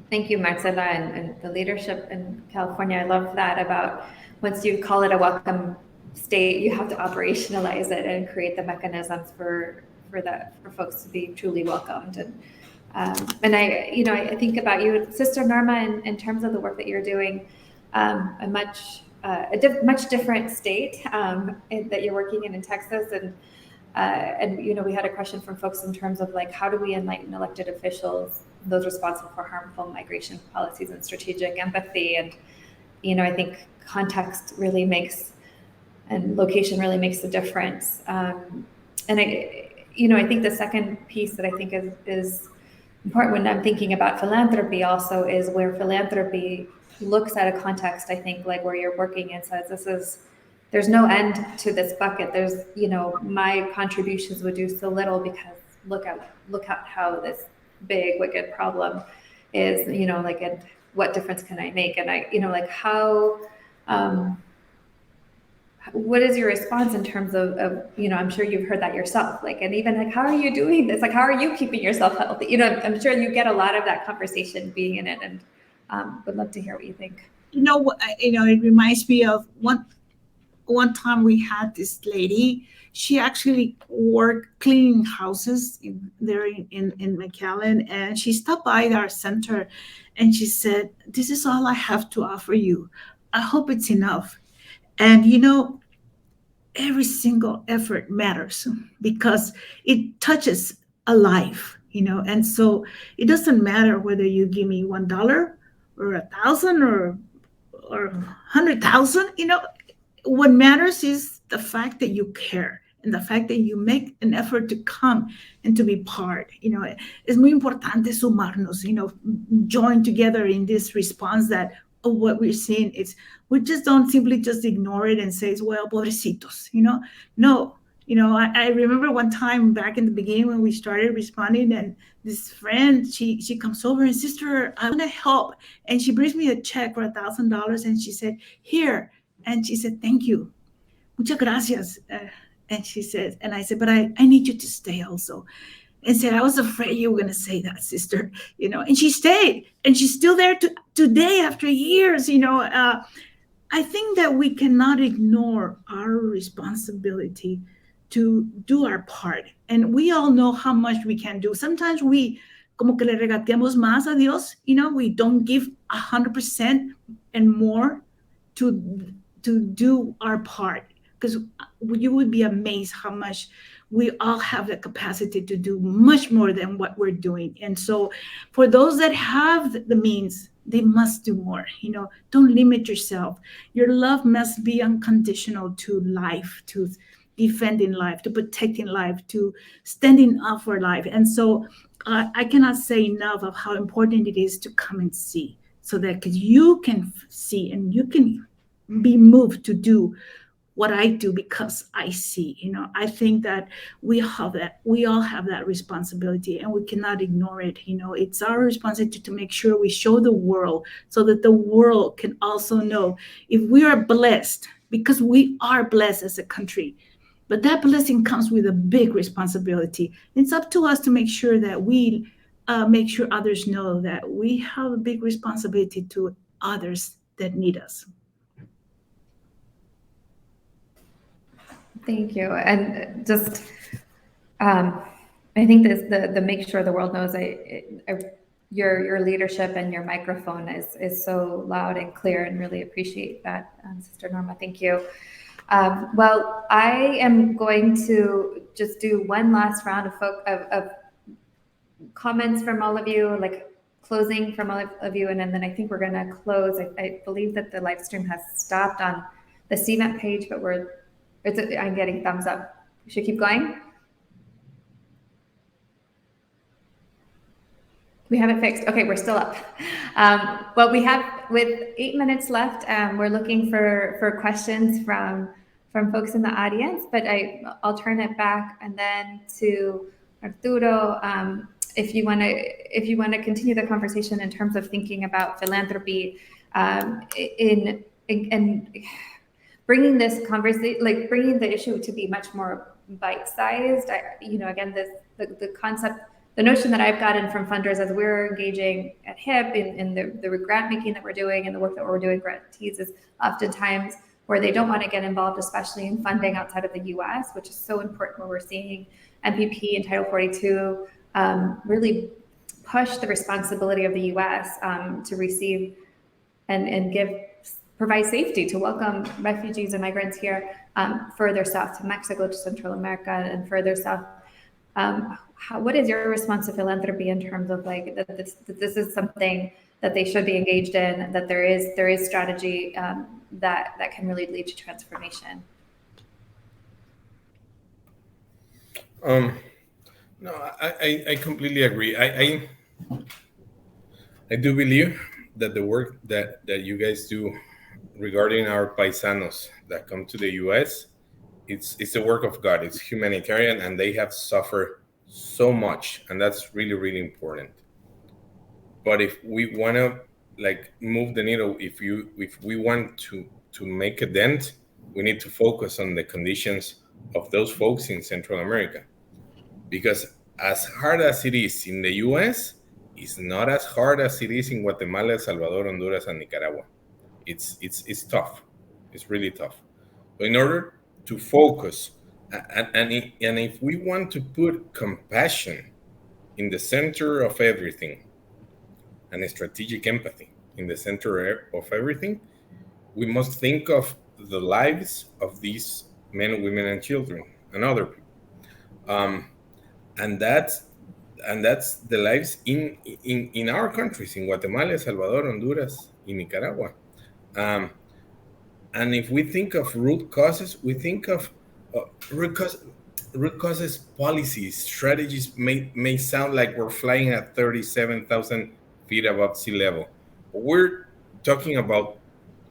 Speaker 1: Thank you, Marcela, and the leadership in California. I love that about once you call it a welcome state, you have to operationalize it and create the mechanisms for folks to be truly welcomed. And I think about you, Sister Norma, in terms of the work that you're doing, a much different state that you're working in Texas, and we had a question from folks in terms of like, how do we enlighten elected officials, those responsible for harmful migration policies, and strategic empathy? And I think context really makes, and location really makes a difference. And I think the second piece that I think is important when I'm thinking about philanthropy also is where philanthropy looks at a context, I think, like where you're working and says, there's no end to this bucket. There's, my contributions would do so little because look at how this big wicked problem is, and what difference can I make? And how, what is your response in terms of I'm sure you've heard that yourself, and even how are you doing this? How are you keeping yourself healthy? I'm sure you get a lot of that conversation being in it, and would love to hear what you think.
Speaker 3: It reminds me of one time we had this lady. She actually worked cleaning houses there in McAllen, and she stopped by our center, and she said, "This is all I have to offer you. I hope it's enough." And every single effort matters because it touches a life, and so it doesn't matter whether you give me $1 or 1,000 or 100,000. What matters is the fact that you care and the fact that you make an effort to come and to be part. Es muy importante sumarnos, join together in this response that what we're seeing is we just don't simply just ignore it and say, well, pobrecitos, no. I remember one time back in the beginning when we started responding, and this friend, she comes over and, "Sister, I want to help." And she brings me a check for $1,000, and she said, "Here." And she said, "Thank you. Muchas gracias." And she said, and I said, "But I need you to stay also." And said, "I was afraid you were going to say that, sister." And she stayed, and she's still there today after years. I think that we cannot ignore our responsibility to do our part. And we all know how much we can do. Sometimes we como que le regateamos más a Dios. We don't give 100% and more to do our part, because you would be amazed how much we all have the capacity to do much more than what we're doing. And so for those that have the means, they must do more. Don't limit yourself. Your love must be unconditional to life, to defending life, to protecting life, to standing up for life. And so I cannot say enough of how important it is to come and see, so that because you can see and you can be moved to do what I do because I see. I think that we all have that responsibility, and we cannot ignore it. It's our responsibility to make sure we show the world, so that the world can also know if we are blessed, because we are blessed as a country. But that blessing comes with a big responsibility. It's up to us to make sure that we make sure others know that we have a big responsibility to others that need us.
Speaker 1: Thank you. And just, I think the make sure the world knows your leadership and your microphone is so loud and clear, and really appreciate that, Sister Norma. Thank you. Well, I am going to just do one last round of comments from all of you, like closing from all of you, and then I think we're going to close. I believe that the live stream has stopped on the CNET page, but I'm getting thumbs up. We should keep going. We have it fixed. Okay, we're still up. Well, we have, with 8 minutes left, we're looking for questions from folks in the audience, but I'll turn it back and then to Arturo. If you want to continue the conversation in terms of thinking about philanthropy in bringing this conversation, like bringing the issue to be much more bite-sized. Again, the concept, the notion that I've gotten from funders as we're engaging at HIP in the grant making that we're doing and the work that we're doing, grantees, is oftentimes where they don't want to get involved, especially in funding outside of the U.S., which is so important, where we're seeing MPP and Title 42 really push the responsibility of the U.S. To receive and provide safety to welcome refugees and migrants here further south to Mexico, to Central America, and further south. What is your response to philanthropy in terms of like that this is something that they should be engaged in, that there is strategy that can really lead to transformation?
Speaker 2: No, I completely agree. I do believe that the work that you guys do regarding our paisanos that come to the U.S., it's the work of God. It's humanitarian, and they have suffered so much, and that's really, really important. But if we want to move the needle, if we want to make a dent, we need to focus on the conditions of those folks in Central America, because as hard as it is in the U.S., it's not as hard as it is in Guatemala, El Salvador, Honduras, and Nicaragua. It's tough. It's really tough. in order to focus. And if we want to put compassion in the center of everything and a strategic empathy in the center of everything, we must think of the lives of these men, women, and children and other people. Um, and that's the lives in our countries, in Guatemala, El Salvador, Honduras, in Nicaragua. Um, and if we think of root causes, we think of root causes policies, strategies may sound like we're flying at 37,000 feet above sea level. But we're talking about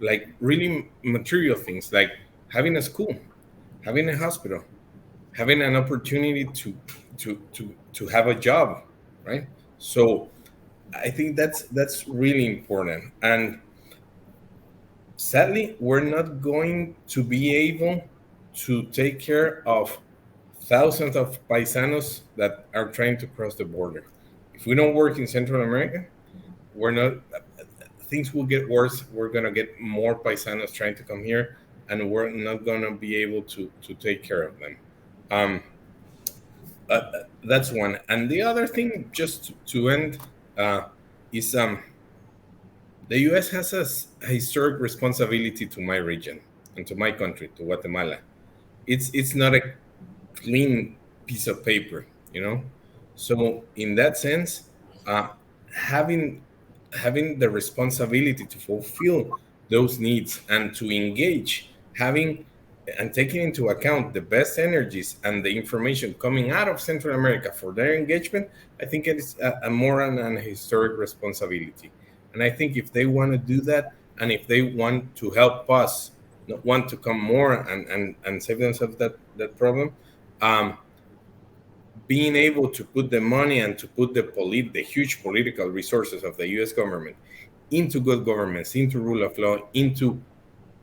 Speaker 2: like really material things, like having a school, having a hospital, having an opportunity to have a job, right? So I think that's really important. And sadly, we're not going to be able to take care of thousands of paisanos that are trying to cross the border. If we don't work in Central America, we're not. Things will get worse. We're gonna get more paisanos trying to come here, and we're not gonna be able to take care of them. Um, that's one. And the other thing, just to end, is the U.S. has a historic responsibility to my region and to my country, to Guatemala. It's not a clean piece of paper, you know. So in that sense, having the responsibility to fulfill those needs and to engage, having and taking into account the best energies and the information coming out of Central America for their engagement, I think it is a moral and a historic responsibility. And I think if they want to do that, and if they want to help us not want to come more and save themselves that problem, um, being able to put the money and to put the huge political resources of the U.S. government into good governments, into rule of law, into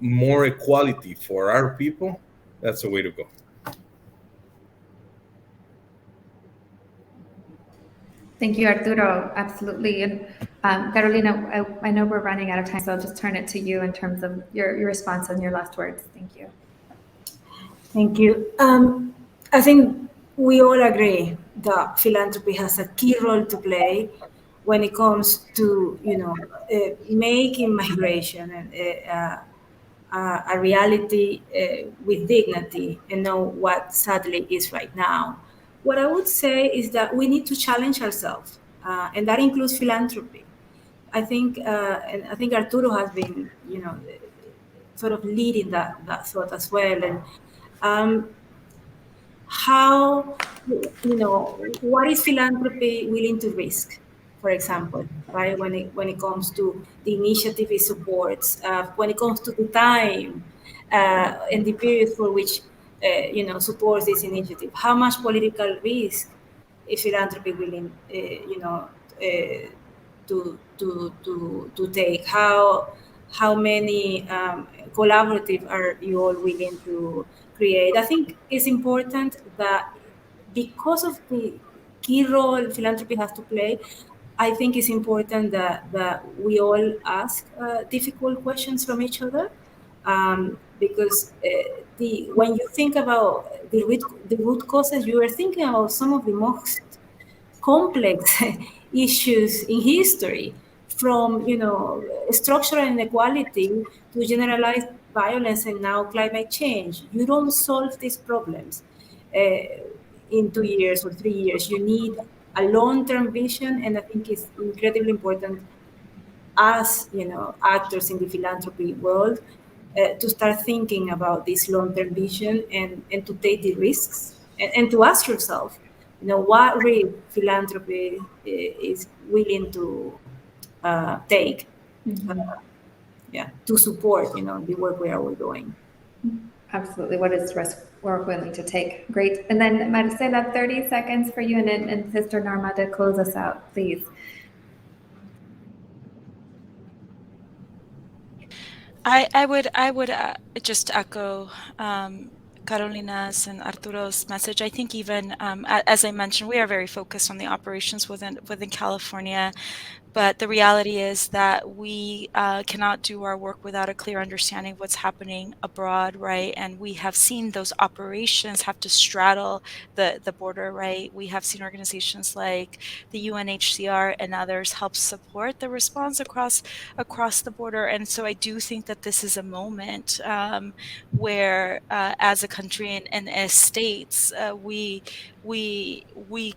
Speaker 2: more equality for our people, that's the way to go.
Speaker 1: Thank you, Arturo. Absolutely. And Carolina, I know we're running out of time, so I'll just turn it to you in terms of your response and your last words. Thank you.
Speaker 5: Thank you. I think we all agree that philanthropy has a key role to play when it comes to, making migration a reality with dignity and not what sadly is right now. What I would say is that we need to challenge ourselves, and that includes philanthropy. And I think Arturo has been, sort of leading that thought as well. And how, what is philanthropy willing to risk, for example, right? When it comes to the initiative it supports, when it comes to the time and the period for which, supports this initiative, how much political risk is philanthropy willing, to take? How many collaborative are you all willing to create? I think it's important that because of the key role philanthropy has to play, I think it's important that we all ask difficult questions from each other, because when you think about the root causes, you are thinking about some of the most complex issues in history, from structural inequality to generalized violence and now climate change. You don't solve these problems in 2 years or 3 years. You need a long-term vision, and I think it's incredibly important as actors in the philanthropy world to start thinking about this long-term vision and to take the risks and to ask yourself, what risk philanthropy is willing to take, to support, the work we are all doing.
Speaker 1: Absolutely. What is risk we're willing to take? Great. And then Marcela, 30 seconds for you, and Sister Norma to close us out, please.
Speaker 4: I would just echo Carolina's and Arturo's message. I think even, as I mentioned, we are very focused on the operations within California. But the reality is that we cannot do our work without a clear understanding of what's happening abroad, right? And we have seen those operations have to straddle the border, right? We have seen organizations like the UNHCR and others help support the response across the border. And so I do think that this is a moment where, as a country and as states, we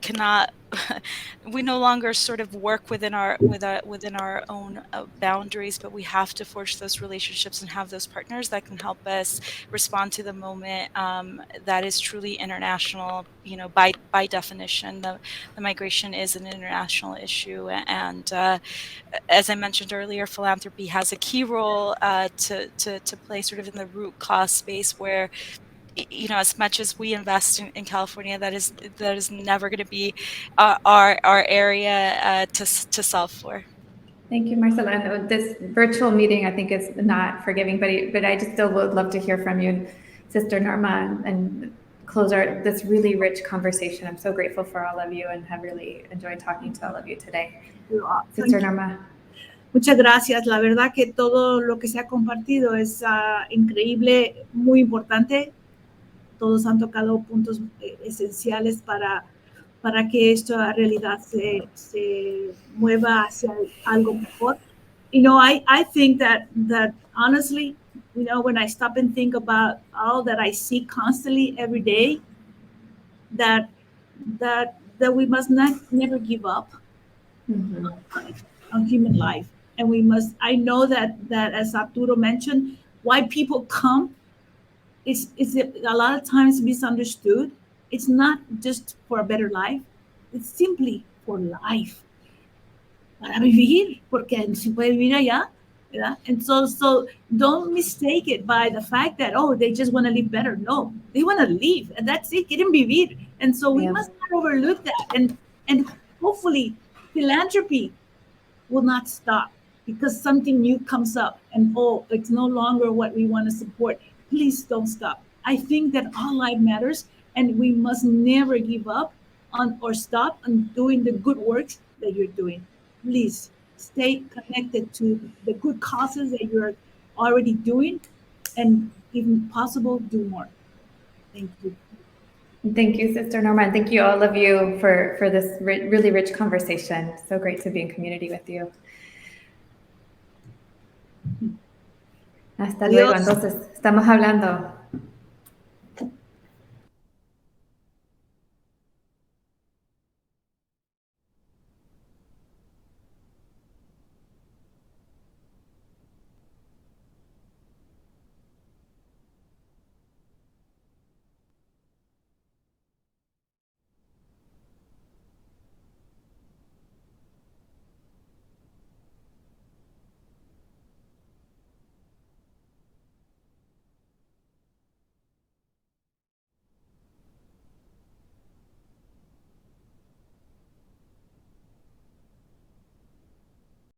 Speaker 4: cannot we no longer sort of work within our own boundaries, but we have to forge those relationships and have those partners that can help us respond to the moment that is truly international. You know, by definition, the migration is an international issue, and as I mentioned earlier, philanthropy has a key role to play, sort of in the root cause space where, you know, as much as we invest in California, that is never going to be our area to solve for.
Speaker 1: Thank you, Marcela. And this virtual meeting, I think, is not forgiving, but I just still would love to hear from you, Sister Norma, and close this really rich conversation. I'm so grateful for all of you and have really enjoyed talking to all of you today. Sister Norma.
Speaker 3: Muchas gracias. La verdad que todo lo que se ha compartido es increíble, muy importante. Todos han tocado puntos esenciales para que esta realidad se mueva hacia algo mejor. You know, I think that honestly, you know, when I stop and think about all that I see constantly every day, that we must never give up on human life. And we must, I know that as Arturo mentioned, why people come is a lot of times misunderstood. It's not just for a better life. It's simply for life. Para vivir, porque se puede vivir allá, ¿verdad? And so don't mistake it by the fact that, oh, they just want to live better. No, they want to live, and that's it. Quieren vivir. And so we must not overlook that. And hopefully philanthropy will not stop because something new comes up and, oh, it's no longer what we want to support. Please don't stop. I think that all life matters, and we must never give up on or stop on doing the good works that you're doing. Please stay connected to the good causes that you're already doing, and if possible, do more. Thank you.
Speaker 1: Thank you, Sister Norma, and thank you, all of you, for this really rich conversation. So great to be in community with you. Hasta luego. Entonces, estamos hablando.